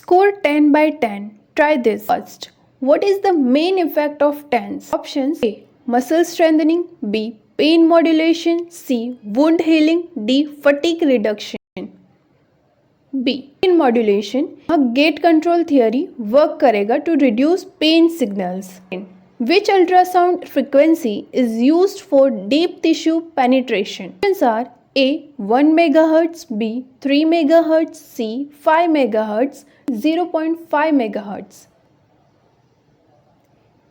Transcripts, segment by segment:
Score 10 by 10. Try this first. What is the main effect of TENS? Options: A. Muscle strengthening, B. Pain modulation, C. Wound healing, D. Fatigue reduction. B. Pain modulation. Gate control theory work करेगा to reduce pain signals. Which ultrasound frequency is used for deep tissue penetration? Options are A. 1 MHz, B. 3 MHz, C. 5 MHz, 0.5 MHz.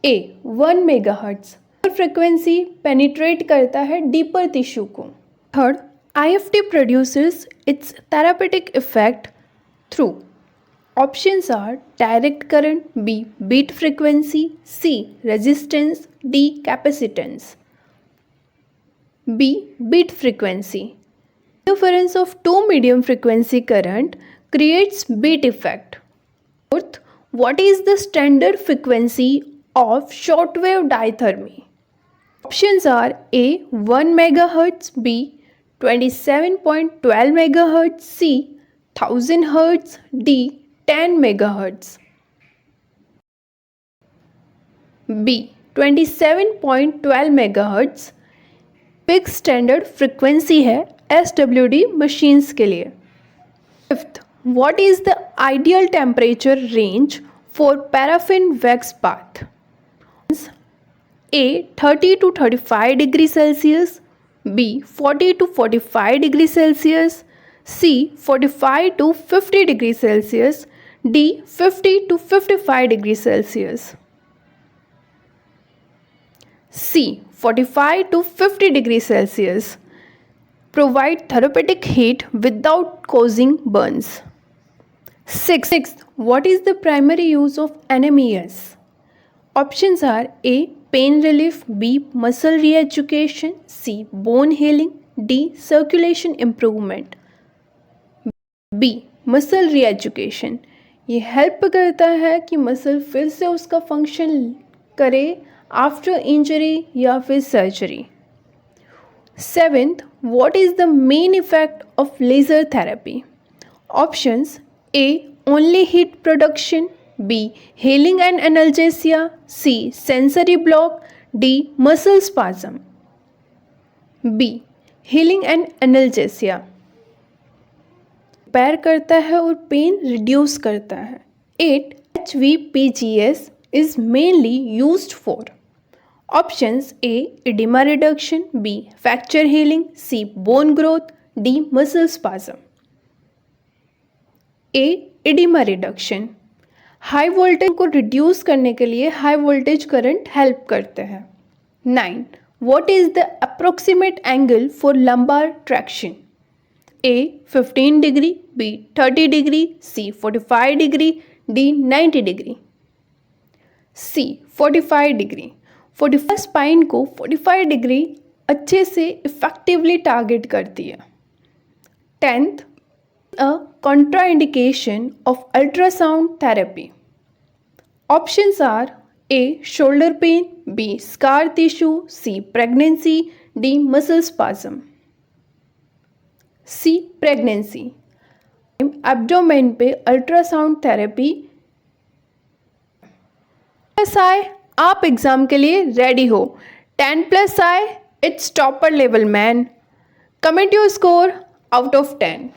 A. 1 MHz frequency penetrate करता है deeper tissue को. Third, IFT produces its therapeutic effect through. Options are direct current, B. beat frequency, C. resistance, D. capacitance. B. beat frequency. Interference of two medium frequency current creates beat effect. Fourth, what is the standard frequency of shortwave diathermy? Options are A. 1 MHz, B. 27.12 MHz, C. 1000 Hz, D. 10 MHz. B. 27.12 MHz fix standard frequency है SWD machines के लिए. Fifth, what is the ideal temperature range for paraffin wax bath? A. 30 to 35 degrees Celsius, B. 40 to 45 degrees Celsius, C. 45 to 50 degrees Celsius, D. 50 to 55 degrees Celsius. C. 45 to 50 degrees Celsius provide therapeutic heat without causing burns. Sixth, what is the primary use of NMES? Options are A. pain relief, B. muscle re-education, C. bone healing, D. circulation improvement. B. muscle re-education. ये help करता है कि muscle फिर से उसका function करे after injury या फिर surgery. Seventh, what is the main effect of laser therapy? Options A. only heat production, B. healing and analgesia, C. sensory block, D. muscle spasm. B. healing and analgesia. Repair करता है और pen reduce करता है. 8. HVPGS is mainly used for. Options A. edema reduction, B. fracture healing, C. bone growth, D. muscle spasm. A. edema reduction. High voltage को reduce करने के लिए high voltage current help करते हैं. 9. What is the approximate angle for lumbar traction? A. 15 degree, B. 30 degree, C. 45 degree, D. 90 degree. C. 45 degree. 45 spine को 45 degree अच्छे से effectively target करती है. 10th, a contraindication of ultrasound therapy. Options are A. shoulder pain, B. scar tissue, C. pregnancy, D. muscle spasm. C. pregnancy. Abdomen पे ultrasound therapy. I, आप exam के लिए ready हो. 10+I, it's topper level man. Comment your score out of 10.